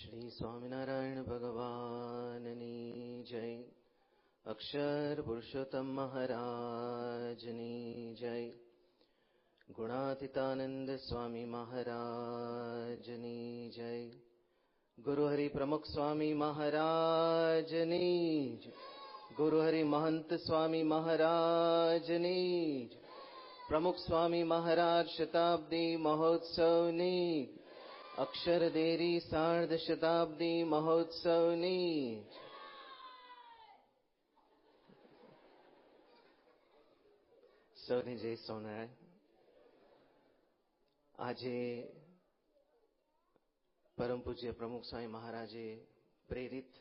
શ્રી સ્વામિનારાયણ ભગવાનની જય. અક્ષર પુરુષોત્તમ મહારાજની જય. ગુણાતીતાનંદ સ્વામી મહારાજની જય. ગુરુહરિ પ્રમુખ સ્વામી મહારાજની જય. ગુરુહરિ મહંત સ્વામી મહારાજની જય. પ્રમુખ સ્વામી મહારાજ શતાબ્દી મહોત્સવની, અક્ષર દેરી સાર્ધ શતાબ્દી મહોત્સવની. સૌને જય સ્વામિનારાયણ. આજે પરમ પૂજ્ય પ્રમુખ સ્વામી મહારાજે પ્રેરિત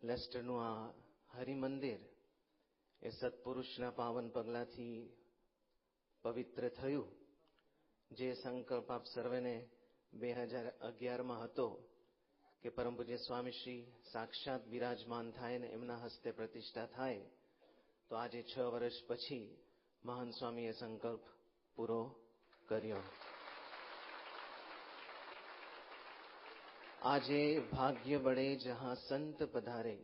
લેસ્ટરનું આ હરિમંદિર એ સત્પુરુષના પાવન પગલાથી પવિત્ર થયું. જે સંકલ્પ આપ સર્વેને 2011માં હતો કે પરમ પૂજ્ય સ્વામીશ્રી સાક્ષાત બિરાજમાન થાય ને એમના હસ્તે પ્રતિષ્ઠા થાય, તો આજે 6 વર્ષ પછી મહાન સ્વામીએ સંકલ્પ પૂરો કર્યો. આજે ભાગ્ય બળે જહાં સંત પધારે,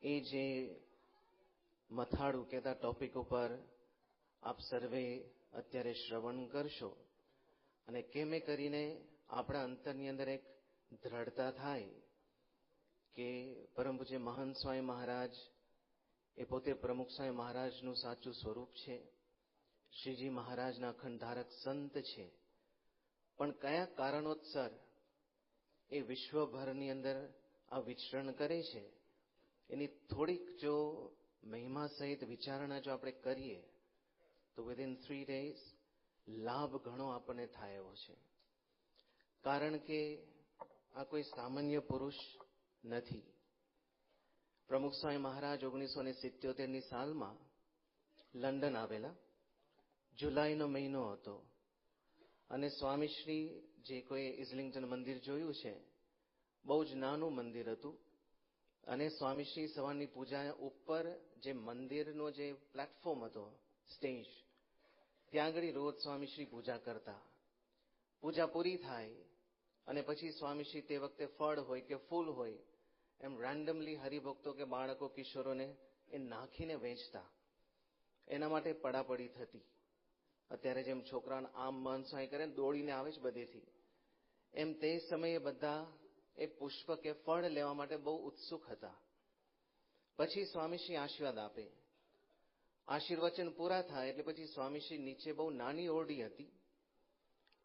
એ જે મથાળું કહેતા ટોપિક ઉપર આપ સર્વે અત્યારે શ્રવણ કરશો અને કેમે કરીને આપણા અંતરની અંદર એક દ્રઢતા થાય કે પરમ પૂજ્ય મહાન સ્વામી મહારાજ એ પોતે પ્રમુખ સ્વામી મહારાજનું સાચું સ્વરૂપ છે, શ્રીજી મહારાજના અખંડ ધારક સંત છે. પણ કયા કારણોસર એ વિશ્વભરની અંદર આ વિચરણ કરે છે, એની થોડીક જો મહિમા સહિત વિચારણા જો આપણે કરીએ તો વિધિન 3 days લાભ ઘણો આપણને થાય એવો છે. કારણ કે આ કોઈ સામાન્ય પુરુષ નથી. પ્રમુખ સ્વામી મહારાજ 1977ની સાલમાં લંડન આવેલા. જુલાઈનો મહિનો હતો અને સ્વામીશ્રી, જે કોઈ ઇઝલિંગ્ટન મંદિર જોયું છે, બહુ જ નાનું મંદિર હતું અને સ્વામીશ્રી સવારની પૂજા ઉપર જે મંદિરનો જે પ્લેટફોર્મ હતો, સ્ટેજ, ત્યાં આગળ રોજ સ્વામીશ્રી પૂજા કરતા. પૂજા પૂરી થાય અને પછી સ્વામીશ્રી તે વખતે ફળ હોય કે ફૂલ હોય એમ રેન્ડમલી હરિભક્તો કે બાળકો, કિશોરોને એ નાખીને વેચતા. એના માટે પડાપડી થતી. અત્યારે જેમ છોકરાને આમ મનસાઈ કરે ને દોડીને આવે છે બધેથી, એમ તે સમયે બધા એ પુષ્પ કે ફળ લેવા માટે બહુ ઉત્સુક હતા. પછી સ્વામીશ્રી આશીર્વાદ આપે. આશીર્વચન પૂરા થાય એટલે પછી સ્વામીશ્રી નીચે બહુ નાની ઓરડી હતી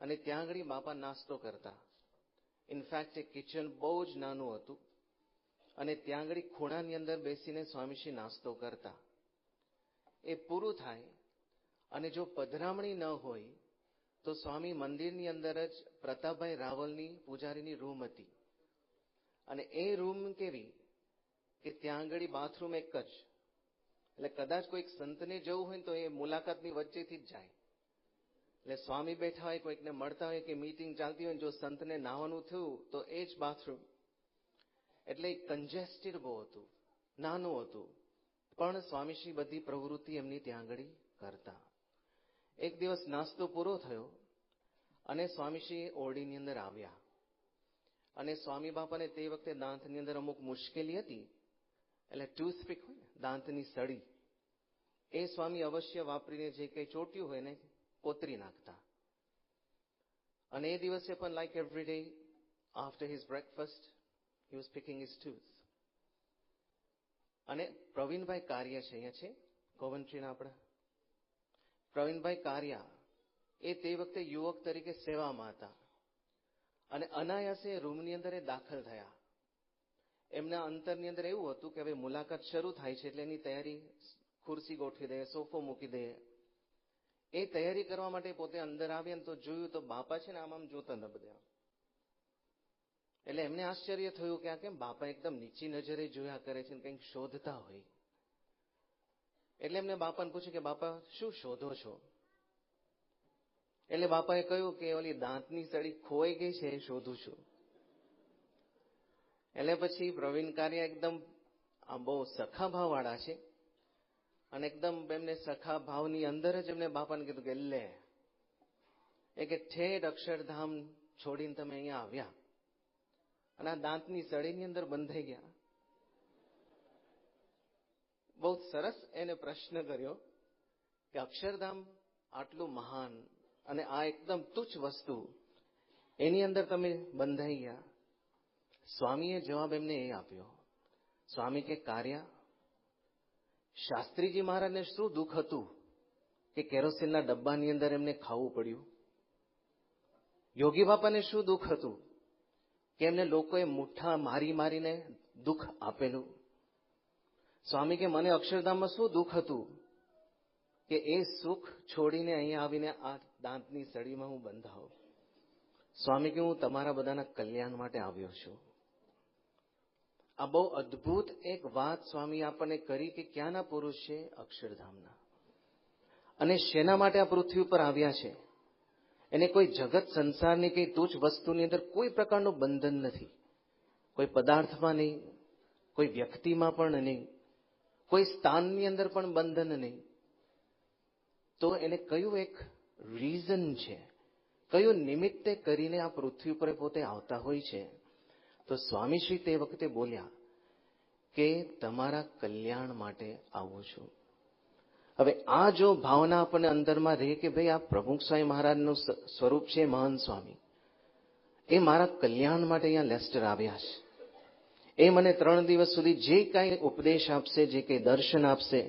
અને ત્યાં આગળ બાપા નાસ્તો કરતા. ઇનફેક્ટ એ કિચન બહુ જ નાનું હતું અને ત્યાં આગળ ખૂણાની અંદર બેસીને સ્વામીશ્રી નાસ્તો કરતા. એ પૂરું થાય અને જો પધરામણી ન હોય તો સ્વામી મંદિરની અંદર જ પ્રતાપભાઈ રાવલની પૂજારીની રૂમ હતી અને એ રૂમ કેવી કે ત્યાં આગળ બાથરૂમ એક જ. એટલે કદાચ કોઈક સંતને જવું હોય તો એ મુલાકાતની વચ્ચેથી જ જાય. એટલે સ્વામી બેઠા હોય, કોઈકને મળતા હોય કે મીટિંગ ચાલતી હોય, જો સંતને નાહવાનું થયું તો એ જ બાથરૂમ. એટલે કન્જેસ્ટેડ બહુ હતું, નાનું હતું, પણ સ્વામીશ્રી બધી પ્રવૃત્તિ એમની ત્યાં આગળ કરતા. એક દિવસ નાસ્તો પૂરો થયો અને સ્વામીશ્રી ઓરડીની અંદર આવ્યા અને સ્વામી બાપાને તે વખતે દાંતની અંદર અમુક મુશ્કેલી હતી. એટલે ટૂથપીક હોય ને, દાંતની સળી, એ સ્વામી અવશ્ય વાપરીને જે કંઈ ચોટ્યું હોય ને કોતરી નાખતા. અને એ દિવસે પણ like every day after his breakfast he was picking his tooth. અને પ્રવીણભાઈ કારિયા છે, અહીંયા છે કોવન્ટ્રીના આપણા પ્રવીણભાઈ કારિયા, એ તે વખતે યુવક તરીકે સેવામાં હતા અને અનાયાસે રૂમની અંદર એ દાખલ થયા. એમના અંતરની અંદર એવું હતું કે હવે મુલાકાત શરૂ થાય છે એટલે એની તૈયારી, ખુરશી ગોઠવી દે, સોફો મૂકી દે, એ તૈયારી કરવા માટે પોતે અંદર આવ્યા તો જોયું તો બાપા છે ને આમ જોતા ન બધા. એટલે એમને આશ્ચર્ય થયું કે આ કેમ બાપા એકદમ નીચી નજરે જોયા કરે છે, કંઈક શોધતા હોય. એટલે એમને બાપાને પૂછ્યું કે બાપા શું શોધો છો? એટલે બાપાએ કહ્યું કે ઓલી દાંતની સળી ખોવાઈ ગઈ છે એ શોધું છું. એટલે પછી પ્રવીણ કારિયા એકદમ આ બહુ સખા ભાવ વાળા છે અને એકદમ એમને સખા ભાવની અંદર જ એમને બાપાને કીધું કે લે, એ કે ઠેઠ અક્ષરધામ છોડીને તમે અહીંયા આવ્યા અને આ દાંતની સળીની અંદર બંધાઈ ગયા. બહુ સરસ એને પ્રશ્ન કર્યો કે અક્ષરધામ આટલું મહાન અને આ એકદમ તુચ્છ વસ્તુ, એની અંદર તમે બંધાઈ ગયા. સ્વામીએ જવાબ એમને એ આપ્યો. સ્વામી કે કાર્ય, શાસ્ત્રીજી મહારાજને શું દુઃખ હતું કે કેરોસીનના ડબ્બાની અંદર એમને ખાવું પડ્યું? યોગી બાપાને શું દુઃખ હતું કે એમને લોકોએ મુઠ્ઠા મારી મારીને દુઃખ આપેલું? સ્વામી કે મને અક્ષરધામમાં શું દુઃખ હતું કે એ સુખ છોડીને અહીંયા આવીને આ દાંતની સળીમાં હું બંધાઉં. સ્વામી કે હું તમારા બધાના કલ્યાણ માટે આવ્યો છું. આ બહુ અદ્ભુત એક વાત સ્વામી આપણને કરી કે ક્યાંના પુરુષ છે? અક્ષરધામના. અને શેના માટે આ પૃથ્વી ઉપર આવ્યા છે? એને કોઈ જગત સંસારની કઈ તુચ્છ વસ્તુની અંદર કોઈ પ્રકારનું બંધન નથી. કોઈ પદાર્થમાં નહીં, કોઈ વ્યક્તિમાં પણ નહીં, કોઈ સ્થાનની અંદર પણ બંધન નહીં. તો એને કયું એક રીઝન છે, કયું નિમિત્તે કરીને આ પૃથ્વી ઉપર પોતે આવતા હોય છે? તો સ્વામીશ્રી તે વખતે બોલ્યા કે તમારા કલ્યાણ માટે આવું છું. હવે આ જો ભાવના આપણને અંદરમાં રહે કે ભાઈ આ પ્રમુખ સ્વામી મહારાજનું સ્વરૂપ છે, મહાન સ્વામી, એ મારા કલ્યાણ માટે અહીંયા લેસ્ટર આવ્યા છે. એ મને 3 દિવસ સુધી જે કાંઈ ઉપદેશ આપશે, જે કંઈ દર્શન આપશે,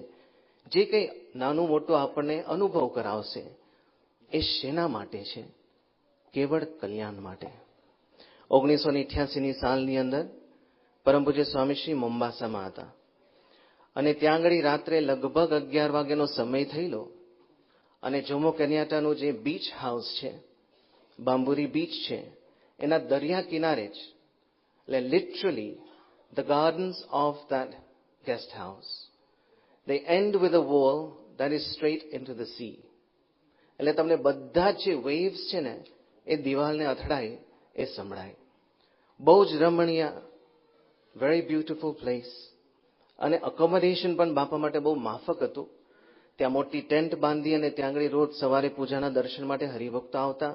જે કંઈ નાનું મોટું આપણને અનુભવ કરાવશે, એ શેના માટે છે? કેવળ કલ્યાણ માટે. 1988ની સાલની અંદર પરમ પૂજ્ય સ્વામીશ્રી મોમ્બાસામાં હતા અને ત્યાં આગળ રાત્રે લગભગ 11 વાગ્યાનો સમય થયેલો અને જોમો કેન્યાટાનું જે બીચ હાઉસ છે, બાંબુરી બીચ છે, એના દરિયા કિનારે જ, એટલે literally the gardens of that guest house, they end with a wall that is straight into the sea. એટલે તમને બધા જે વેવ્સ છે ને એ દિવાલને અથડાય એ સંભળાય. બહુ જ રમણીય, વેરી બ્યુટીફુલ પ્લેસ. અને અકોમોડેશન પણ બાપા માટે બહુ માફક હતું. ત્યાં મોટી ટેન્ટ બાંધી અને ત્યાં આગળ રોજ સવારે પૂજાના દર્શન માટે હરિભક્તો આવતા.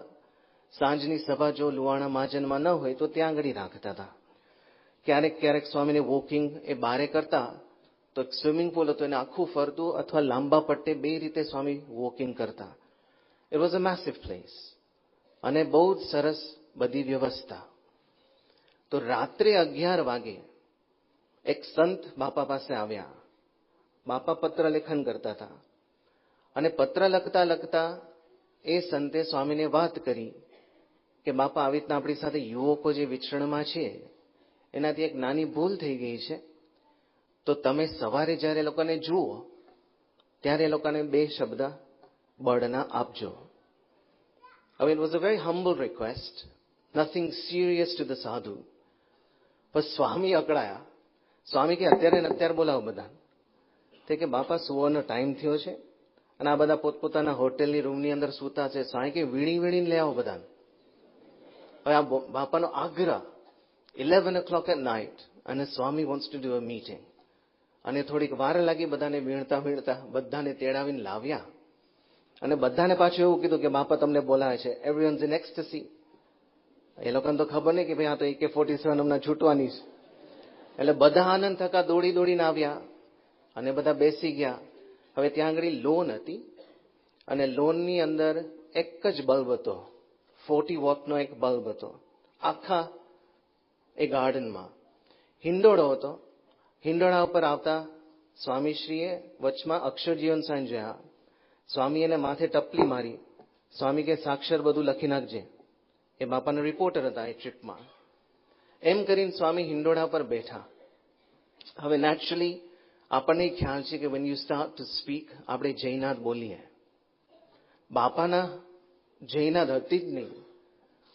સાંજની સભા જો લુવાણા મહાજનમાં ન હોય તો ત્યાં આગળ રાખતા હતા. ક્યારેક ક્યારેક સ્વામીને વોકિંગ એ બારે કરતા તો એક સ્વિમિંગ પુલ હતો, એને આખું ફરતું અથવા લાંબા પટ્ટે 2 રીતે સ્વામી વોકિંગ કરતા. It was a massive place અને બહુ જ સરસ બધી વ્યવસ્થા. તો રાત્રે 11 વાગે એક સંત બાપા પાસે આવ્યા. બાપા પત્ર લેખન કરતા હતા અને પત્ર લખતા લખતા એ સંતે સ્વામીને વાત કરી કે બાપા આવી રીતના આપણી સાથે યુવકો જે વિચરણમાં છે એનાથી એક નાની ભૂલ થઈ ગઈ છે, તો તમે સવારે જ્યારે એ લોકોને જુઓ ત્યારે એ લોકોને 2 શબ્દ બળના આપજો. હવે it was a very humble request, nothing serious to the સાધુ. પણ સ્વામી અકળાયા. સ્વામી કે અત્યારે ને અત્યારે બોલાવો બધા. તે કે બાપા સુવાનો ટાઈમ થયો છે અને આ બધા પોતપોતાના હોટેલની રૂમની અંદર સૂતા છે. સ્વામી કે વીણી વીણીને લઈ આવો બધા. હવે આ બાપાનો આગ્રહ, 11 o'clock at night, અને Swami wants to do a meeting. અને થોડીક વાર લાગી બધાને વીણતા વીણતા બધાને તેડાવીને લાવ્યા અને બધાને પાછું એવું કીધું કે બાપા તમને બોલાવે છે. એવરીવન્સ ઇન એક્સ્ટસી. એ લોકોને તો ખબર નહીં કે ભાઈ આ તો AK-47 હમણાં છૂટવાની છે. એટલે બધા આનંદ થકા દોડી દોડીને આવ્યા અને બધા બેસી ગયા. હવે ત્યાં આગળ લોન હતી અને લોનની અંદર એક જ બલ્બ હતો, 40 વોટનો એક બલ્બ હતો આખા એ ગાર્ડનમાં. હિંડોળો હતો. હિંડોળા ઉપર આવતા સ્વામીશ્રીએ વચમાં અક્ષરજીવન સાંઈ જોયા. સ્વામી એને માથે ટપલી મારી. સ્વામી કે સાક્ષર બધું લખી નાખજે. એ બાપાના રિપોર્ટર હતા એ ટ્રીપમાં. એમ કરીને સ્વામી હિંડોળા પર બેઠા. હવે નેચરલી આપણને ખ્યાલ છે કે when you start to speak આપણે જયનાથ બોલીએ. બાપાના જયનાથ હતી જ નહીં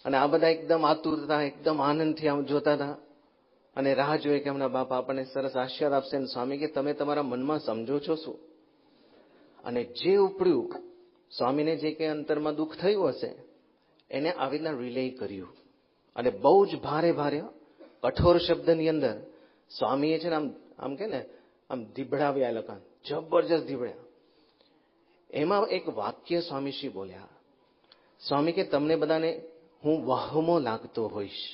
અને આ બધા એકદમ આતુરતા, એકદમ આનંદથી આમ જોતા હતા અને રાહ જોઈએ કે હમણાં બાપા આપણને સરસ આશીર્વાદ આપશે. અને સ્વામી કે તમે તમારા મનમાં સમજો છો શું? અને જે ઉપડ્યું, સ્વામીને જે કંઈ અંતરમાં દુઃખ થયું હશે એને આવી રીતના રિલે કર્યું અને બહુ જ ભારે ભારે કઠોર શબ્દની અંદર સ્વામીએ છે ને આમ કે ને આમ ધીબડાવ્યા, એ લોકો જબરજસ્ત ધીબડ્યા. એમાં એક વાક્ય સ્વામીશ્રી બોલ્યા. સ્વામી કે તમને બધાને હું વહમો લાગતો હોઈશ.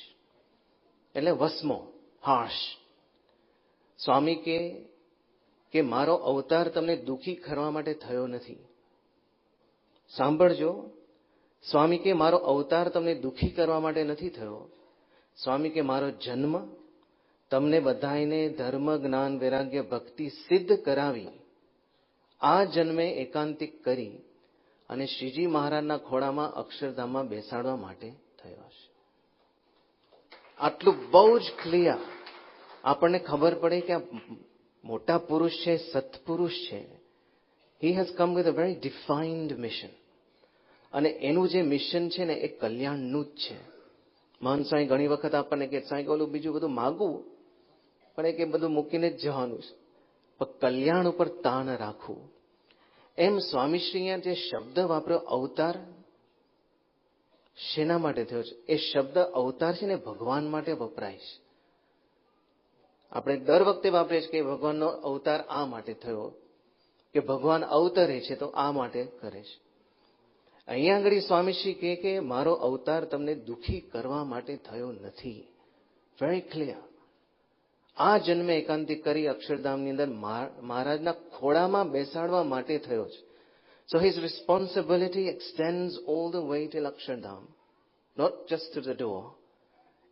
એટલે વસમો, હાર્શ. સ્વામી કે મારો અવતાર તમને દુઃખી કરવા માટે થયો નથી. સાંભળજો, સ્વામી કે મારો અવતાર તમને દુઃખી કરવા માટે નથી થયો. સ્વામી કે મારો જન્મ તમને બધાને ધર્મ, જ્ઞાન, વૈરાગ્ય, ભક્તિ સિદ્ધ કરાવી આ જન્મે એકાંતિક કરી અને શ્રીજી મહારાજના ખોળામાં અક્ષરધામમાં બેસાડવા માટે થયો છે. આટલું બહુ જ ક્લિયર આપણને ખબર પડે કે આ મોટા પુરુષ છે, સત્પુરુષ છે. He has come with a very defined mission. અને એનું જે મિશન છે ને એ કલ્યાણનું જ છે. મહાન સ્વામી ઘણી વખત આપણને કે સ્વામી ઓલું બીજું બધું માગવું, પણ એ કે બધું મૂકીને જ જવાનું છે, પણ કલ્યાણ ઉપર તાણ રાખવું. એમ સ્વામીશ્રીએ જે શબ્દ વાપર્યો અવતાર, શેના માટે થયો છે? એ શબ્દ અવતાર છે ને ભગવાન માટે વપરાય છે. આપણે દર વખતે વાપરીએ છીએ કે ભગવાનનો અવતાર આ માટે થયો, કે ભગવાન અવતરે છે તો આ માટે કરે છે. અહીંયા આગળ સ્વામીશ્રી કે મારો અવતાર તમને દુઃખી કરવા માટે થયો નથી. Very clear. આ જન્મે એકાંતિક કરી અક્ષરધામની અંદર મહારાજના ખોળામાં બેસાડવા માટે થયો છે. So his responsibility extends all the way till Akshardham, not just to the door.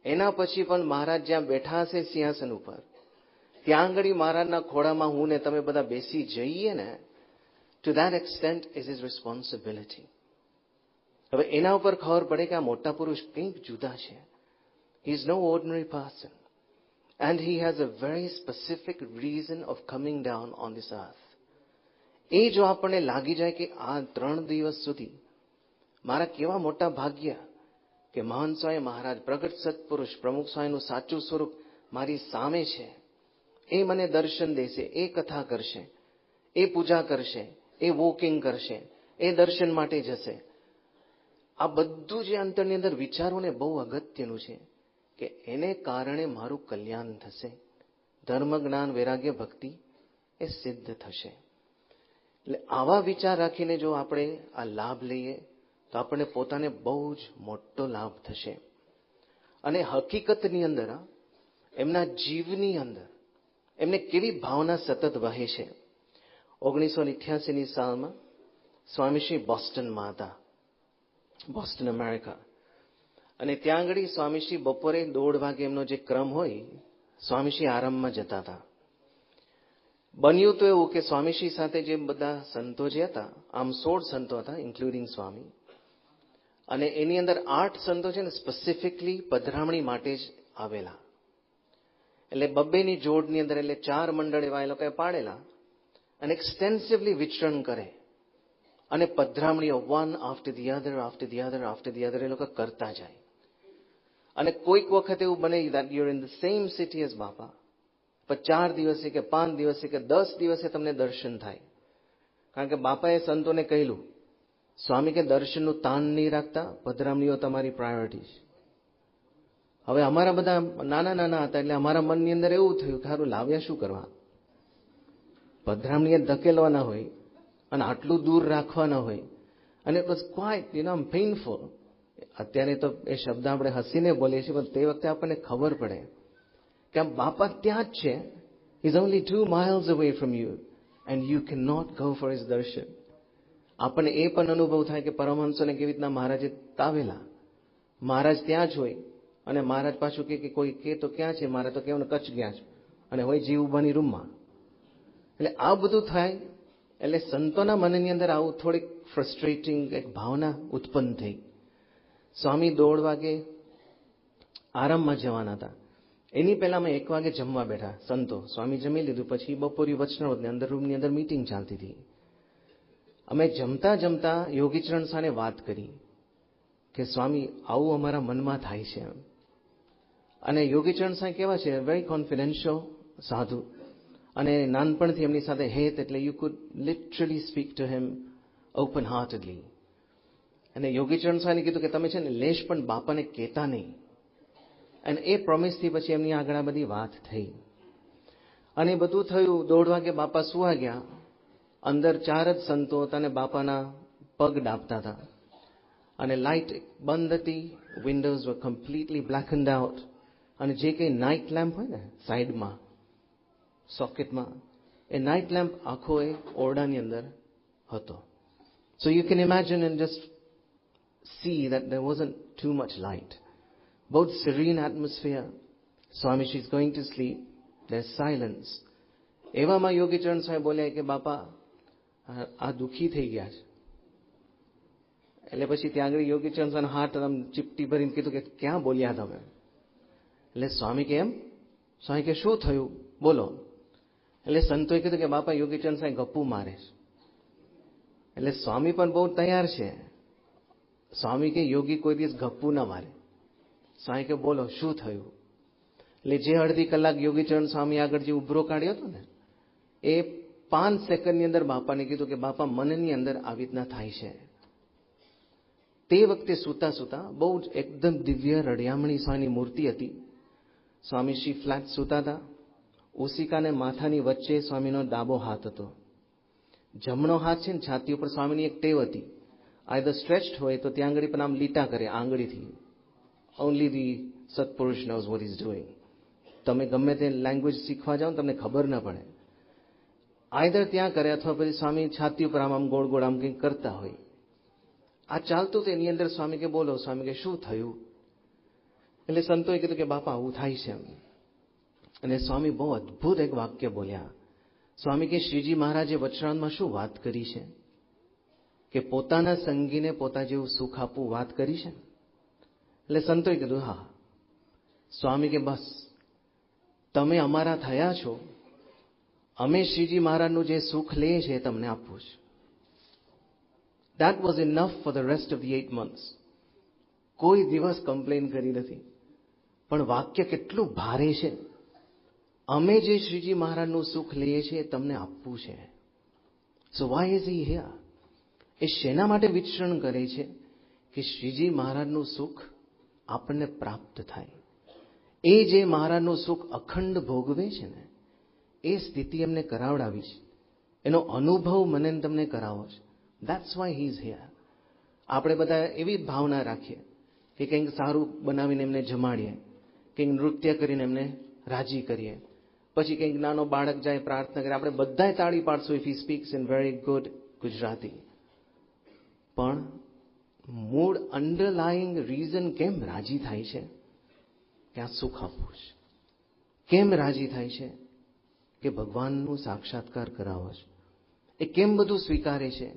એના પછી પણ મહારાજ જ્યાં બેઠા હશે સિંહાસન ઉપર, ત્યાં આગળ મહારાજના ખોળામાં હું ને તમે બધા બેસી જઈએ ને, two that extent is his responsibility. હવે એના ઉપર ખબર પડે કે આ મોટા પુરુષ કંઈક જુદા છે. He is no ordinary person and he has a very specific reason of coming down on this earth. એ જો આપણને લાગી જાય કે આ 3 દિવસ સુધી મારા કેવા મોટા ભાગ્ય કે મહાન સ્વામી મહારાજ, પ્રગટ સત્પુરુષ, પ્રમુખ સ્વામીનું સાચું સ્વરૂપ મારી સામે છે. એ મને દર્શન દેશે, એ કથા કરશે, એ પૂજા કરશે, એ વોકિંગ કરશે, એ દર્શન માટે જશે. આ બધું જે અંતરની અંદર વિચારો ને બહુ અગત્યનું છે કે એને કારણે મારું કલ્યાણ થશે, ધર્મ, જ્ઞાન, વૈરાગ્ય, ભક્તિ એ સિદ્ધ થશે. એટલે આવા વિચાર રાખીને જો આપણે આ લાભ લઈએ તો આપણને પોતાને બહુ જ મોટો લાભ થશે. અને હકીકતની અંદર એમના જીવની અંદર એમને કેવી ભાવના સતત વહે છે. 1988ની સાલમાં સ્વામીશ્રી બોસ્ટનમાં હતા, બોસ્ટન, અમેરિકા. અને ત્યાં આગળ સ્વામીશ્રી બપોરે 1:30 વાગે એમનો જે ક્રમ હોય, સ્વામીશ્રી આરામમાં જતા હતા. બન્યું તો એવું કે સ્વામીશ્રી સાથે જે બધા સંતો જે હતા, આમ 16 સંતો હતા ઇન્ક્લુડિંગ સ્વામી, અને એની અંદર 8 સંતો છે ને સ્પેસિફિકલી પધરામણી માટે જ આવેલા. એટલે 2-2ની જોડની અંદર, એટલે 4 મંડળ એવા એ લોકોએ પાડેલા અને એક્સટેન્સિવલી વિચરણ કરે અને પધરામણીઓ one after the other after the other after the other એ લોકો કરતા જાય. અને કોઈક વખત એવું બને that you're in the same city as બાપા, પણ 4 દિવસે કે 5 દિવસે કે 10 દિવસે તમને દર્શન થાય. કારણ કે બાપાએ સંતોને કહેલું, સ્વામી કે દર્શનનું તાન નહીં રાખતા, પધરામણીઓ તમારી પ્રાયોરિટી છે. હવે અમારા બધા નાના નાના હતા એટલે અમારા મનની અંદર એવું થયું કે સારું લાવ્યા શું કરવા, પધરામણીએ ધકેલવાના હોય અને આટલું દૂર રાખવાના હોય. અને ઇટ વોઝ ક્વાઇટ પેઇનફુલ. અત્યારે તો એ શબ્દ આપણે હસીને બોલીએ છીએ, પણ તે વખતે આપણને ખબર પડે કે આમ બાપા ત્યાં જ છે. Is only 2 miles away from you and you cannot go for his દર્શન. આપણને એ પણ અનુભવ થાય કે પરમહંસોને કેવી રીતના મહારાજે તાવેલા. મહારાજ ત્યાં જ હોય અને મહારાજ પાછું કે કોઈ કે તો ક્યાં છે, મારે તો કેવું કચ્છ ગયા છે, અને હોય જીવબાની રૂમમાં. એટલે આ બધું થાય એટલે સંતોના મનની અંદર આવું થોડીક ફ્રસ્ટ્રેટિંગ એક ભાવના ઉત્પન્ન થઈ. સ્વામી 1:30 વાગે આરામમાં જવાના હતા. એની પહેલા અમે 1 વાગે જમવા બેઠા સંતો. સ્વામી જમી લીધું પછી બપોરી વચનાવતની અંદર રૂમની અંદર મીટિંગ ચાલતી હતી. અમે જમતા જમતા યોગીચરણ સાને વાત કરી કે સ્વામી આવું અમારા મનમાં થાય છે. અને યોગીચરણ સાંઈ કેવા છે, વેરી કોન્ફિડેન્શિયલ સાધુ, અને નાનપણથી એમની સાથે હેત, એટલે you could literally speak to him open હાર્ટેડલી. અને યોગીચરણ સાંઈને કીધું કે તમે છે ને લેશ પણ બાપાને કહેતા નહીં. અને એ પ્રોમિસથી પછી એમની આગળ આ બધી વાત થઈ. અને બધું થયું. 1:30 વાગે બાપા સુવા ગયા. અંદર 4 જ સંતો હતા અને બાપાના પગ ડાબતા હતા. અને લાઇટ બંધ હતી, વિન્ડોઝ વર કમ્પ્લીટલી બ્લેકન્ડ આઉટ. અને જે કંઈ નાઇટ લેમ્પ હોય ને સાઈડમાં સોકેટમાં, એ નાઇટ લેમ્પ આખો એ ઓરડાની અંદર હતો. So you can imagine and just see that there wasn't too much light. Both serene atmosphere. Swamiji is going to sleep. There's silence. એવામાં યોગીચરણ સાહેબ બોલ્યા કે બાપા આ દુઃખી થઈ ગયા છે. એટલે પછી ત્યાં આગળ યોગીચરણ સાહેબ હાથ આમ ચીપટી ભરીને કીધું કે ક્યાં બોલ્યા તમે? એટલે સ્વામી કે એમ? સ્વામી કે શું થયું બોલો? એટલે સંતોએ કીધું કે બાપા યોગીચરણ સાહેબ ગપ્પુ મારે છે. એટલે સ્વામી પણ બહુ તૈયાર છે. સ્વામી કે યોગી કોઈ દિવસ ગપ્પુ ના મારે. સ્વામી કે બોલો શું થયું? એટલે જે અડધી કલાક યોગીચરણ સ્વામી આગળ જે ઉભરો કાઢ્યો હતો ને, એ 5 સેકન્ડની અંદર બાપાને કીધું કે બાપા મનની અંદર આવી રીતના થાય છે. તે વખતે સૂતા સૂતા બહુ જ એકદમ દિવ્ય રડિયામણી સ્વામીની મૂર્તિ હતી. સ્વામી શ્રી ફ્લેટ સૂતા હતા. ઓશિકાને માથાની વચ્ચે સ્વામીનો ડાબો હાથ હતો. જમણો હાથ છે ને છાતી ઉપર સ્વામીની એક ટેવ હતી, આઈધર સ્ટ્રેચ્ડ હોય તો ત્યાં આંગળી પણ આમ લીટા કરે આંગળીથી. Only the satpurush knows what is doing. તમે ગમે તે લેંગ્વેજ શીખવા જાઓ તમને ખબર ન પડે. આઈધર ત્યાં કરે અથવા પછી સ્વામી છાતી ઉપર આમ ગોળ ગોળ આમ કંઈક કરતા હોય. આ ચાલતું તો એની અંદર સ્વામી કે બોલો. સ્વામી કે શું થયું? એટલે સંતોએ કીધું કે બાપા આવું થાય છે એમ. અને સ્વામી બહુ અદ્ભુત એક વાક્ય બોલ્યા. સ્વામી કે શ્રીજી મહારાજે વચનામાં શું વાત કરી છે કે પોતાના સંગીને પોતા જેવું સુખ આપવું વાત કરી છે. એટલે સંતોએ કીધું હા. સ્વામી કે બસ તમે અમારા થયા છો, અમે શ્રીજી મહારાજનું જે સુખ લઈએ છીએ તમને આપવું છે. That was enough for the rest of the 8 months. કોઈ દિવસ કમ્પ્લેન કરી નથી. પણ વાક્ય કેટલું ભારે છે. અમે જે શ્રીજી મહારાજનું સુખ લઈએ છીએ તમને આપવું છે. So why is he here? એ શેના માટે વિચરણ કરે છે કે શ્રીજી મહારાજનું સુખ આપણને પ્રાપ્ત થાય. એ જે મહારાજનું સુખ અખંડ ભોગવે છે ને, એ સ્થિતિ એમને કરાવડાવી છે. એનો અનુભવ મને તમને કરાવો છે. That's why he is here. આપણે બધા એવી ભાવના રાખીએ કે કંઈક સારું બનાવીને એમને જમાડીએ, કંઈક નૃત્ય કરીને એમને રાજી કરીએ, પછી કંઈક નાનો બાળક જાય પ્રાર્થના કરે, આપણે બધાય તાળી પાડશું if he speaks in very good Gujarati. પણ મૂળ અંડરલાઈંગ રીઝન કેમ રાજી થાય છે કે આ સુખ આપવું છે? કેમ રાજી થાય છે કે ભગવાનનું સાક્ષાત્કાર કરાવો છે? એ કેમ બધું સ્વીકારે છે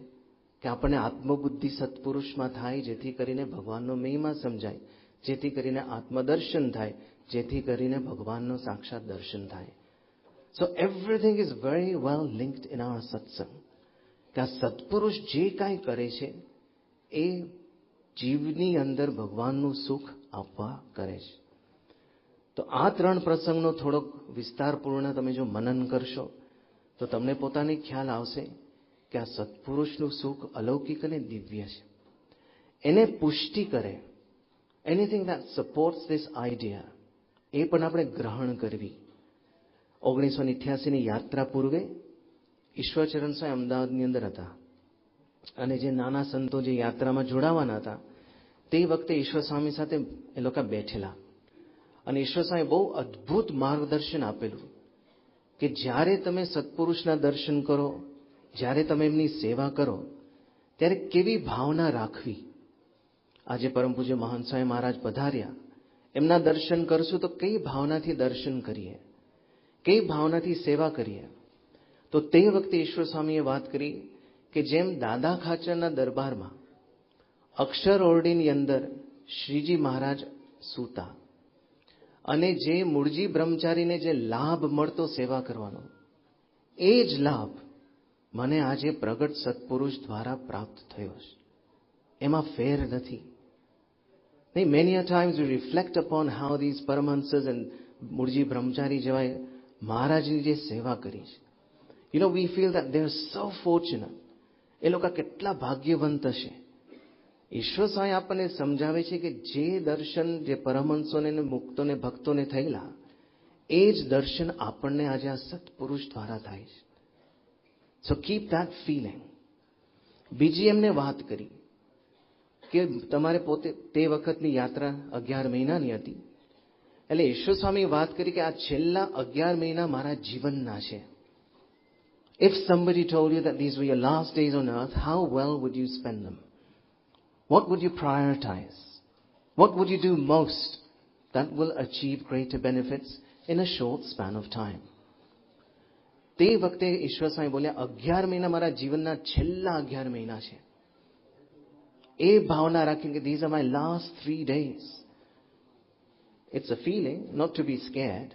કે આપણને આત્મબુદ્ધિ સત્પુરુષમાં થાય, જેથી કરીને ભગવાનનો મહિમા સમજાય, જેથી કરીને આત્મદર્શન થાય, જેથી કરીને ભગવાનનો સાક્ષાત દર્શન થાય. So everything is very well linked in our satsang. કે આ સત્પુરુષ જે કાંઈ કરે છે એ જીવની અંદર ભગવાનનું સુખ આપવા કરે છે. તો આ 3 પ્રસંગનો થોડોક વિસ્તારપૂર્ણ તમે જો મનન કરશો તો તમને પોતાને ખ્યાલ આવશે કે આ સત્પુરુષનું સુખ અલૌકિક અને દિવ્ય છે. એને પુષ્ટિ કરે, anything that supports this idea, એ પણ આપણે ગ્રહણ કરવી. 1988ની યાત્રા પૂર્વે ઈશ્વરચરણ સ્વામી અમદાવાદની અંદર હતા અને જે નાના સંતો જે યાત્રામાં જોડાવાના હતા તે વખતે ઈશ્વર સ્વામી સાથે એ લોકો બેઠેલા અને ઈશ્વર સ્વામી બહુ અદ્ભુત માર્ગદર્શન આપેલું કે જ્યારે તમે સત્પુરુષના દર્શન કરો, જ્યારે તમે એમની સેવા કરો ત્યારે કેવી ભાવના રાખવી. આજે પરમ પૂજ્ય મહંત સ્વામી મહારાજ પધાર્યા, એમના દર્શન કરશું તો કઈ ભાવનાથી દર્શન કરીએ, કઈ ભાવનાથી સેવા કરીએ. તો તે વખતે ઈશ્વર સ્વામીએ વાત કરી કે જેમ દાદા ખાચરના દરબારમાં અક્ષર ઓરડીની અંદર શ્રીજી મહારાજ સૂતા અને જે મૂળજી બ્રહ્મચારીને જે લાભ મળતો સેવા કરવાનો, એ જ લાભ મને આજે પ્રગટ સત્પુરુષ દ્વારા પ્રાપ્ત થયો છે. એમાં ફેર નથી. Many a times we reflect upon how these Paramahansas and Mulji બ્રહ્મચારી જેવા મહારાજની જે સેવા કરી છે, we feel that they are so fortunate. એ લોકો કેટલા ભાગ્યવંત હશે. ઈશ્વર સ્વામી આપણને સમજાવે છે કે જે દર્શન જે પરમહંસોને મુક્તોને ભક્તોને થયેલા, એ જ દર્શન આપણને આજે આ સત્પુરુષ દ્વારા થાય છે. So keep that feeling. બીજી એમને વાત કરી કે તમારે પોતે તે વખતની યાત્રા 11 મહિનાની હતી. એટલે ઈશ્વર સ્વામી વાત કરી કે આ છેલ્લા 11 મહિના મારા જીવનના છે. If somebody told you that these were your last days on earth, how well would you spend them? What would you prioritize? What would you do most that will achieve greater benefits in a short span of time? તે વખતે ઈશ્વર સ્વામી બોલ્યા 11 મહિના મારા જીવનના છેલ્લા 11 મહિના છે. એ ભાવના રાખીને કે these are my last 3 days. It's a feeling, not to be scared.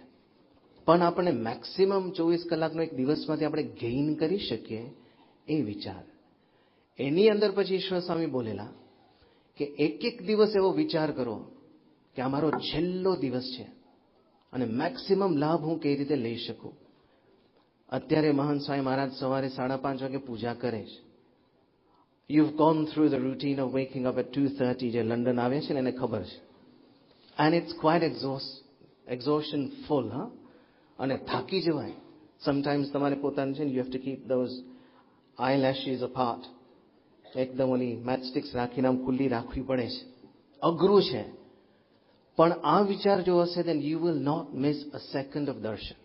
પણ આપણે મેક્સિમમ 24 કલાકનો એક દિવસમાંથી આપણે ગેઇન કરી શકીએ એ વિચાર. એની અંદર પછી ઈશ્વર સ્વામી બોલેલા કે એક દિવસ એવો વિચાર કરો કે આ મારો છેલ્લો દિવસ છે અને મેક્સિમમ લાભ હું કઈ રીતે લઈ શકું. અત્યારે મહાન સ્વામી મહારાજ સવારે 5:30 વાગે પૂજા કરે છે. You've gone through the routine of waking up at 2:30 જે લંડન આવે છે ને એને ખબર છે. And it's quite exhaustion full, huh? અને થાકી જવાય. સમટાઈમ્સ તમારે પોતાને છે ને you have to keep those eyelashes apart. એકદમ ઓલી મેચસ્ટિક્સ રાખીને આમ ખુલ્લી રાખવી પડે છે. અઘરું છે. પણ આ વિચાર જો હશે then you will not miss a second of દર્શન.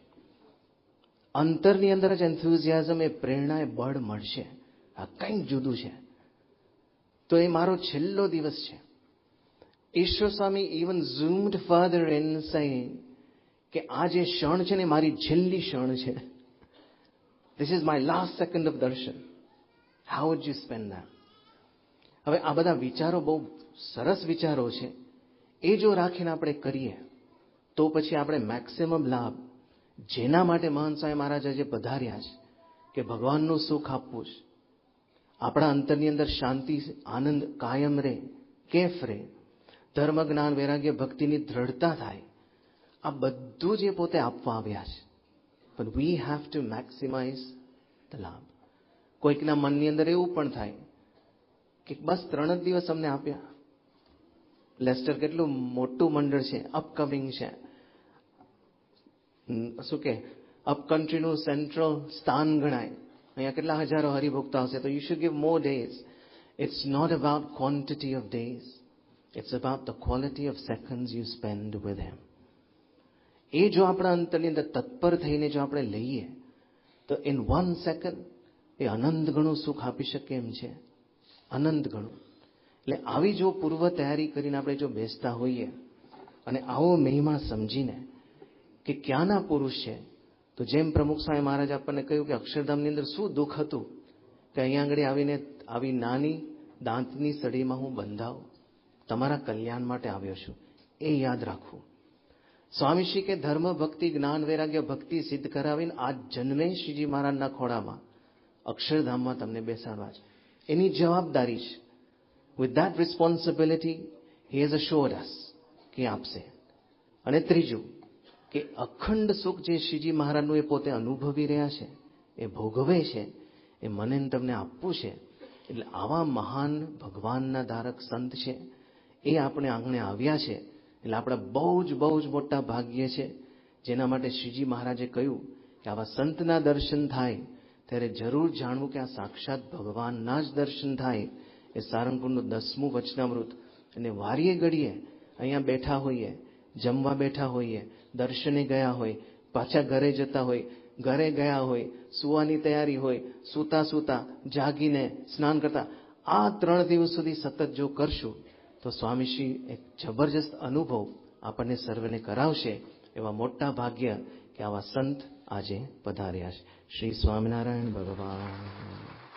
અંતરની અંદર જ એન્થુઝિયાઝમ, એ પ્રેરણા, એ બળ મળશે. આ કંઈક જુદું છે. તો એ મારો છેલ્લો દિવસ છે. ઈશ્વર સ્વામી even zoomed further in saying કે આ જે ક્ષણ છે ને મારી છેલ્લી ક્ષણ છે. This is my last second of દર્શન. How would you spend that? હવે આ બધા વિચારો બહુ સરસ વિચારો છે. એ જો રાખીને આપણે કરીએ તો પછી આપણે મેક્સિમમ લાભ, જેના માટે મહાન સ્વામી મહારાજ આજે પધાર્યા છે કે ભગવાનનું સુખ આપવું છે, આપણા અંતરની અંદર શાંતિ, આનંદ કાયમ રહે, કેફ રહે, ધર્મ, જ્ઞાન, વૈરાગ્ય, ભક્તિની દ્રઢતા થાય, આ બધું જે પોતે આપવા આવ્યા છે. પણ we have to maximise the લાભ. કોઈકના મનની અંદર એવું પણ થાય કે બસ 3 જ દિવસ અમને આપ્યા. લેસ્ટર કેટલું મોટું મંડળ છે, અપકમિંગ છે, શું કે અપકન્ટ્રીનું સેન્ટ્રલ સ્થાન ગણાય. અહીંયા કેટલા હજારો હરિભક્તો આવશે. તો you should give more days. It's not about quantity of days, it's about the quality of seconds you spend with him. એ જો આપણા અંતરની અંદર તત્પર થઈને જો આપણે લઈએ તો ઇન 1 સેકન્ડ એ અનંત ગણું સુખ આપી શકે એમ છે. અનંત ગણું. એટલે આવી જો પૂર્વ તૈયારી કરીને આપણે જો બેસતા હોઈએ અને આવો મહિમા સમજીને કે ક્યાંના પુરુષ છે, તો જેમ પ્રમુખ સ્વામી મહારાજ આપણને કહ્યું કે અક્ષરધામની અંદર શું દુઃખ હતું કે અહીંયા આગળ આવીને આવી નાની દાંતની સળીમાં હું બંધાવ, તમારા કલ્યાણ માટે આવ્યો છું, એ યાદ રાખવું. સ્વામીશ્રી કે ધર્મ, ભક્તિ, જ્ઞાન, વૈરાગ્ય, ભક્તિ સિદ્ધ કરાવીને આ જન્મે શ્રીજી મહારાજના ખોળામાં અક્ષરધામમાં તમને બેસાડવા છે. એની જવાબદારી છે. With that responsibility he has assured us કે આપશે. અને ત્રીજું કે અખંડ સુખ જે શ્રીજી મહારાજનું એ પોતે અનુભવી રહ્યા છે, એ ભોગવે છે, એ મને તમને આપવું છે. એટલે આવા મહાન ભગવાનના ધારક સંત છે, એ આપણે આંગણે આવ્યા છે. એટલે આપણા બહુ જ મોટા ભાગ્ય છે, જેના માટે શ્રીજી મહારાજે કહ્યું કે આવા સંતના દર્શન થાય ત્યારે જરૂર જાણવું કે આ સાક્ષાત ભગવાનના જ દર્શન થાય. એ સારંગપુરનું 10મું વચનામૃત. અને વારીએ ઘડીએ અહીંયા બેઠા હોઈએ, જમવા બેઠા હોઈએ, દર્શને ગયા હોય, પાછા ઘરે જતા હોય, ઘરે ગયા હોય, સુવાની તૈયારી હોય, સૂતા જાગીને સ્નાન કરતા, આ 3 દિવસ સુધી સતત જો કરશું તો સ્વામીશ્રી એક જબરજસ્ત અનુભવ આપણને સર્વને કરાવશે. એવા મોટા ભાગ્ય કે આવા સંત આજે પધાર્યા છે. શ્રી સ્વામિનારાયણ ભગવાન.